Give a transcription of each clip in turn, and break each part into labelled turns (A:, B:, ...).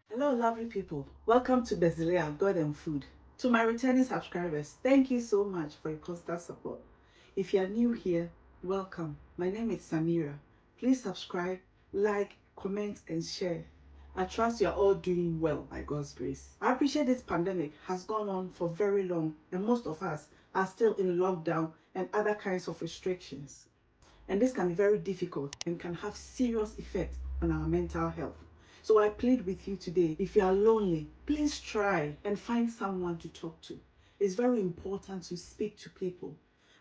A: Hello, lovely people. Welcome to Basilia God&Food. To my returning subscribers, thank you so much for your constant support. If you are new here, welcome. My name is Samira. Please subscribe, like, comment, and share. I trust you are all doing well by God's grace. I appreciate this pandemic has gone on for very long, and most of us are still in lockdown and other kinds of restrictions. And this can be very difficult and can have serious effects on our mental health. So I plead with you today, if you are lonely, please try and find someone to talk to. It's very important to speak to people.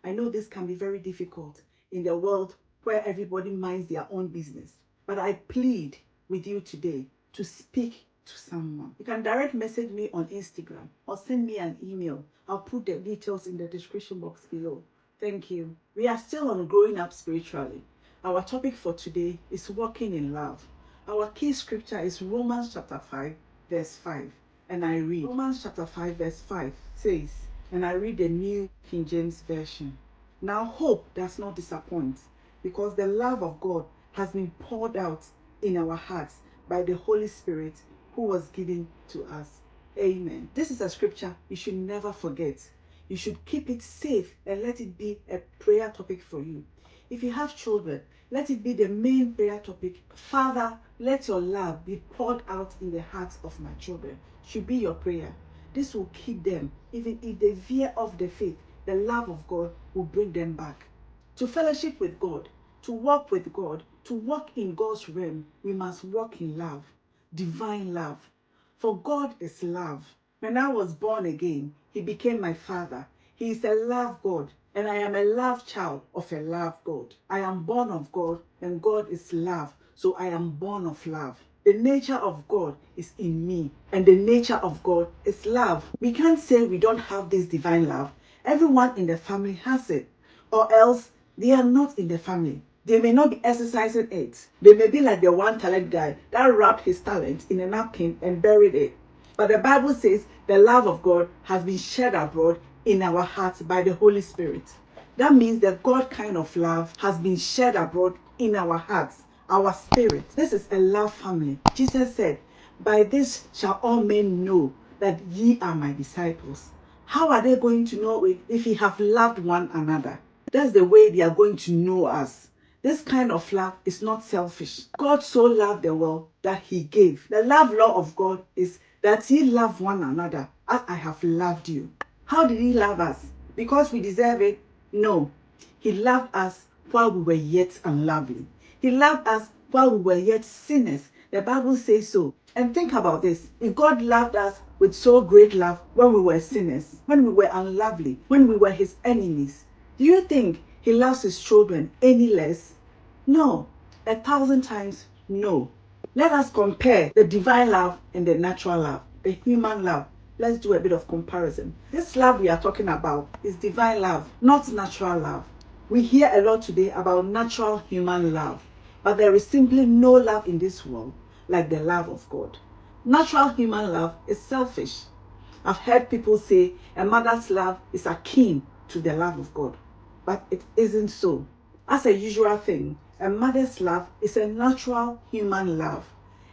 A: I know this can be very difficult in the world where everybody minds their own business, but I plead with you today to speak to someone. You can direct message me on Instagram or send me an email. I'll put the details in the description box below. Thank you. We are still on growing up spiritually. Our topic for today is walking in love. Our key scripture is Romans chapter 5, verse 5. And I read, Romans chapter 5, verse 5 says, and I read the New King James Version. Now hope does not disappoint, because the love of God has been poured out in our hearts by the Holy Spirit who was given to us. Amen. This is a scripture you should never forget. You should keep it safe and let it be a prayer topic for you. If you have children, let it be the main prayer topic. Father, let your love be poured out in the hearts of my children. Should be your prayer. This will keep them. Even if they veer off the faith, the love of God will bring them back. To fellowship with God, to walk with God, to walk in God's realm, we must walk in love, divine love. For God is love. When I was born again, He became my Father. He is a love God, and I am a love child of a love God. I am born of God, and God is love, so I am born of love. The nature of God is in me, and the nature of God is love. We can't say we don't have this divine love. Everyone in the family has it, or else they are not in the family. They may not be exercising it. They may be like the one talent guy that wrapped his talent in a napkin and buried it. But the Bible says the love of God has been shed abroad in our hearts by the Holy Spirit. That means the God kind of love has been shed abroad in our hearts, our spirit. This is a love family. Jesus said, by this shall all men know that ye are my disciples. How are they going to know it if ye have loved one another? That's the way they are going to know us. This kind of love is not selfish. God so loved the world that He gave. The love law of God is that ye love one another as I have loved you. How did He love us? Because we deserve it? No. He loved us while we were yet unlovely. He loved us while we were yet sinners. The Bible says so. And think about this. If God loved us with so great love when we were sinners, when we were unlovely, when we were His enemies, do you think He loves His children any less? No. 1,000 times no. Let us compare the divine love and the natural love, the human love. Let's do a bit of comparison. This love we are talking about is divine love, not natural love. We hear a lot today about natural human love, but there is simply no love in this world like the love of God. Natural human love is selfish. I've heard people say a mother's love is akin to the love of God, but it isn't so. As a usual thing, a mother's love is a natural human love,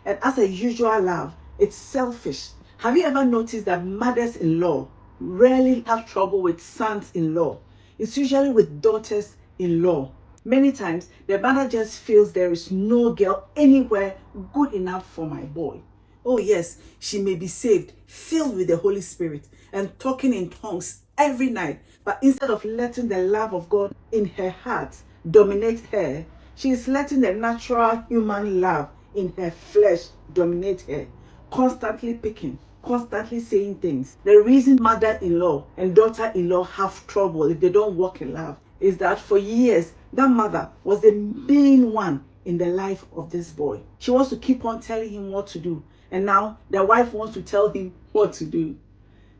A: and as a usual love, it's selfish. Have you ever noticed that mothers-in-law rarely have trouble with sons-in-law? It's usually with daughters-in-law. Many times, the mother just feels there is no girl anywhere good enough for my boy. Oh, yes, she may be saved, filled with the Holy Spirit, and talking in tongues every night. But instead of letting the love of God in her heart dominate her, she is letting the natural human love in her flesh dominate her, constantly picking, constantly saying things. The reason mother-in-law and daughter-in-law have trouble if they don't walk in love is that for years, that mother was the main one in the life of this boy. She wants to keep on telling him what to do. And now the wife wants to tell him what to do.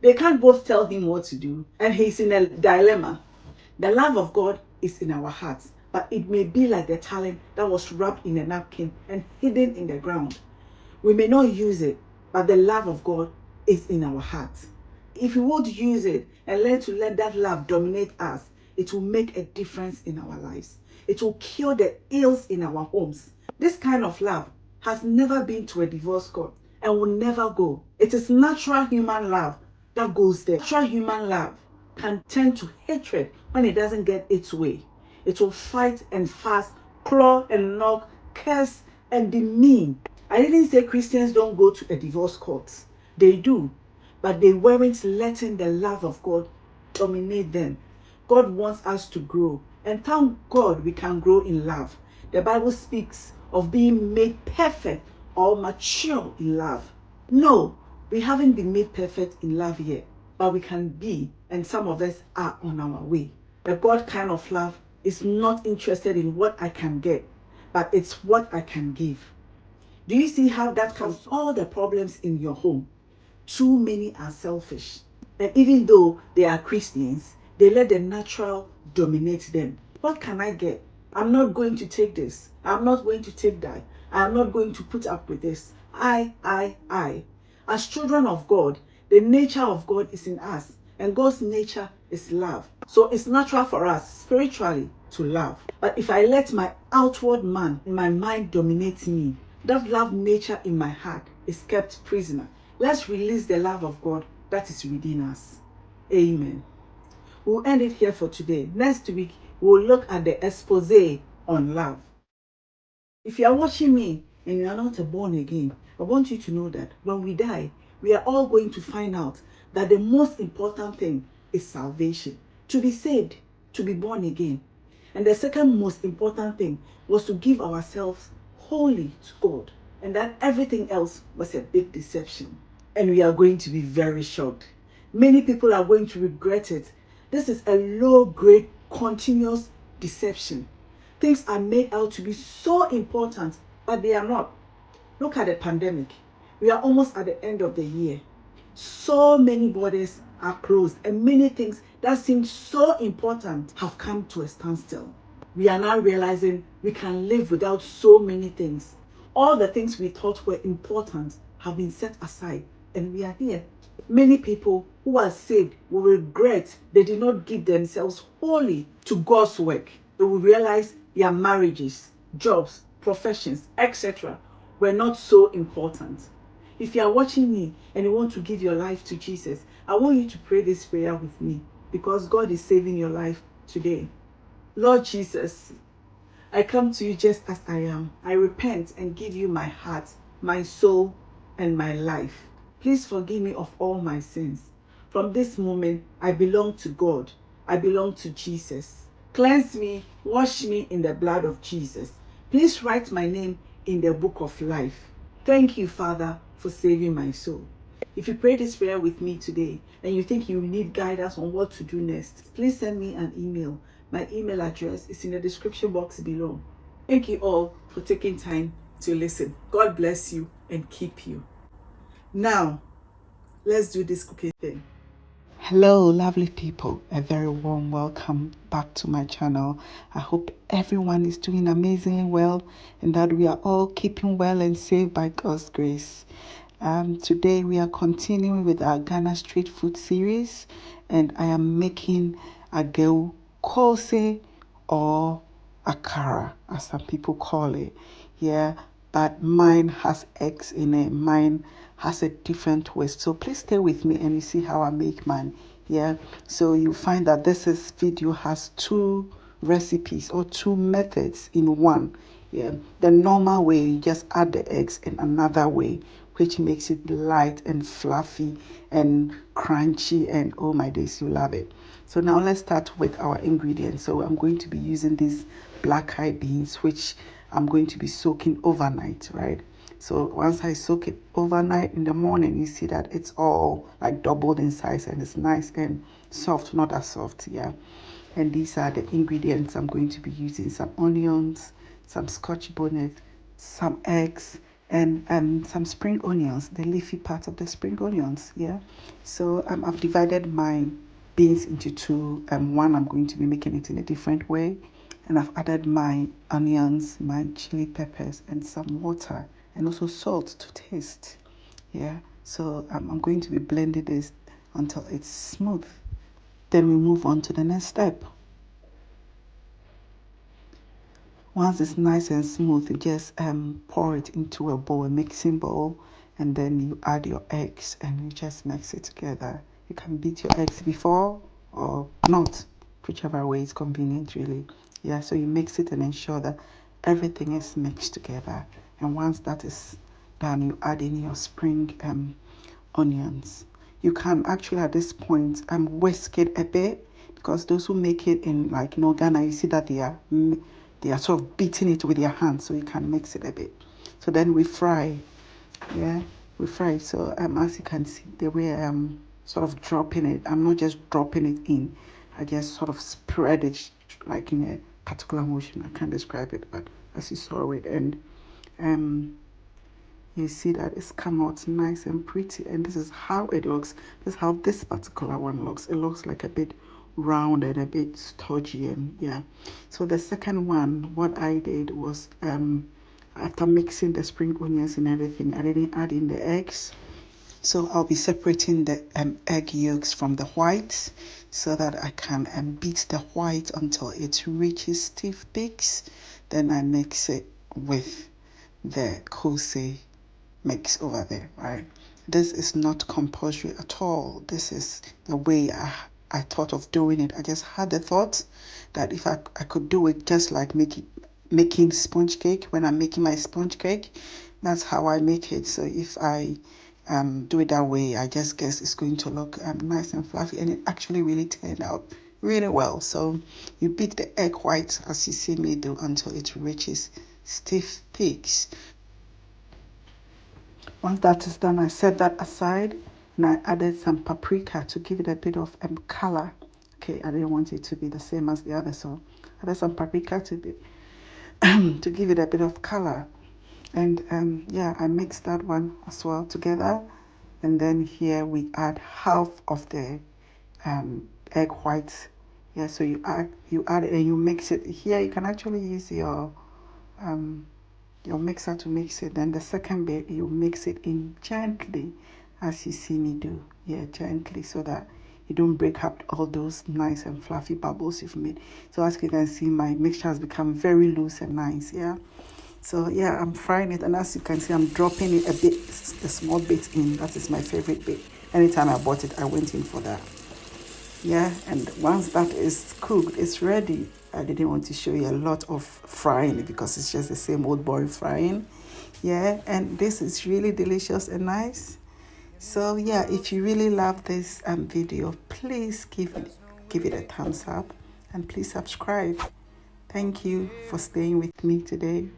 A: They can't both tell him what to do. And he's in a dilemma. The love of God is in our hearts, but it may be like the talent that was wrapped in a napkin and hidden in the ground. We may not use it, but the love of God is in our hearts. If we would use it and learn to let that love dominate us, it will make a difference in our lives. It will cure the ills in our homes. This kind of love has never been to a divorce court. and will never go. It is natural human love that goes there. Natural human love can turn to hatred when it doesn't get its way. It will fight and fast, claw and knock, curse and be mean. I didn't say Christians don't go to a divorce court. They do, but they weren't letting the love of God dominate them. God wants us to grow, and thank God we can grow in love. The Bible speaks of being made perfect or mature in love. No, we haven't been made perfect in love yet, but we can be, and some of us are on our way. The God kind of love is not interested in what I can get, but it's what I can give. Do you see how that can solve all the problems in your home? Too many are selfish. And even though they are Christians, they let the natural dominate them. What can I get? I'm not going to take this. I'm not going to take that. I'm not going to put up with this. I. As children of God, the nature of God is in us. And God's nature is love. So it's natural for us spiritually to love. But if I let my outward man in my mind dominate me, that love nature in my heart is kept prisoner. Let's release the love of God that is within us. Amen. We'll end it here for today. Next week, we'll look at the expose on love. If you are watching me and you are not born again, I want you to know that when we die, we are all going to find out that the most important thing is salvation. To be saved, to be born again. And the second most important thing was to give ourselves wholly to God. And that everything else was a big deception. And we are going to be very shocked. Many people are going to regret it. This is a low-grade, continuous deception. Things are made out to be so important, but they are not. Look at the pandemic. We are almost at the end of the year. So many borders are closed, and many things that seemed so important have come to a standstill. We are now realizing we can live without so many things. All the things we thought were important have been set aside, and we are here. Many people who are saved will regret they did not give themselves wholly to God's work. They will realize their marriages, jobs, professions, etc. were not so important. If you are watching me and you want to give your life to Jesus, I want you to pray this prayer with me because God is saving your life today. Lord Jesus, I come to you just as I am. I repent and give you my heart, my soul, and my life. Please forgive me of all my sins. From this moment, I belong to God. I belong to Jesus. Cleanse me, wash me in the blood of Jesus. Please write my name in the book of life. Thank you, Father, for saving my soul. If you pray this prayer with me today and you think you need guidance on what to do next, please send me an email. My email address is in the description box below. Thank you all for taking time to listen. God bless you and keep you. Now, let's do this cooking thing. Hello, lovely people. A very warm welcome back to my channel. I hope everyone is doing amazingly well and that we are all keeping well and safe by God's grace. Today we are continuing with our Ghana street food series, and I am making Agawu, Koose, or Akara, as some people call it. Yeah, but mine has eggs in it. Mine has a different twist. So please stay with me and you see how I make mine. Yeah, so you find that this video has two recipes or two methods in one. Yeah, the normal way, you just add the eggs, and another way, which makes it light and fluffy and crunchy, and oh my days, you love it. So now let's start with our ingredients. So I'm going to be using these black eyed beans, which I'm going to be soaking overnight, right? So once I soak it overnight in the morning, you see that it's all like doubled in size and it's nice and soft, not as soft, yeah. And these are the ingredients I'm going to be using: some onions, some Scotch bonnet, some eggs, and some spring onions, the leafy part of the spring onions, yeah. So I've divided my beans into two. One, I'm going to be making it in a different way, and I've added my onions, my chili peppers, and some water, and also salt to taste, yeah. So I'm going to be blending this until it's smooth. Then we move on to the next step. Once it's nice and smooth, you just pour it into a bowl, a mixing bowl, and then you add your eggs and you just mix it together. You can beat your eggs before or not, whichever way is convenient really. Yeah, so you mix it and ensure that everything is mixed together. And once that is done, you add in your spring onions. You can actually at this point whisk it a bit, because those who make it in like Ghana, you see that they are sort of beating it with their hands, so you can mix it a bit. So then we fry. Yeah, we fry. So as you can see, the way I'm sort of dropping it, I'm not just dropping it in. I just sort of spread it like in a particular motion. I can't describe it, but as you saw it, and you see that it's come out nice and pretty, and this is how it looks. This is how this particular one looks. It looks like a bit round and a bit stodgy, and yeah. So the second one, what I did was after mixing the spring onions and everything, I didn't add in the eggs. So I'll be separating the egg yolks from the whites so that I can beat the white until it reaches stiff peaks. Then I mix it with the Koose mix over there, right? This is not compulsory at all. This is the way I thought of doing it. I just had the thought that if I could do it just like making sponge cake. When I'm making my sponge cake, that's how I make it. So if I do it that way, I just guess it's going to look nice and fluffy, and it actually really turned out really well. So you beat the egg white as you see me do until it reaches stiff peaks. Once that is done, I set that aside and I added some paprika to give it a bit of color. Okay, I didn't want it to be the same as the other, so I added some paprika to give it a bit of color. And yeah, I mixed that one as well together. And then here we add half of the egg whites. Yeah, so you add it and you mix it. Here you can actually use your mixer to mix it. Then the second bit, you mix it in gently as you see me do. Yeah, gently, so that you don't break up all those nice and fluffy bubbles you've made. So as you can see, my mixture has become very loose and nice. Yeah. So yeah, I'm frying it, and as you can see, I'm dropping it a small bit in. That is my favorite bit. Anytime I bought it, I went in for that. Yeah, and once that is cooked, it's ready. I didn't want to show you a lot of frying because it's just the same old boring frying. Yeah, and this is really delicious and nice. So yeah, if you really love this video, please give it a thumbs up and please subscribe. Thank you for staying with me today,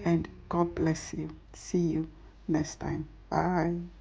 A: and God bless you. See you next time. Bye.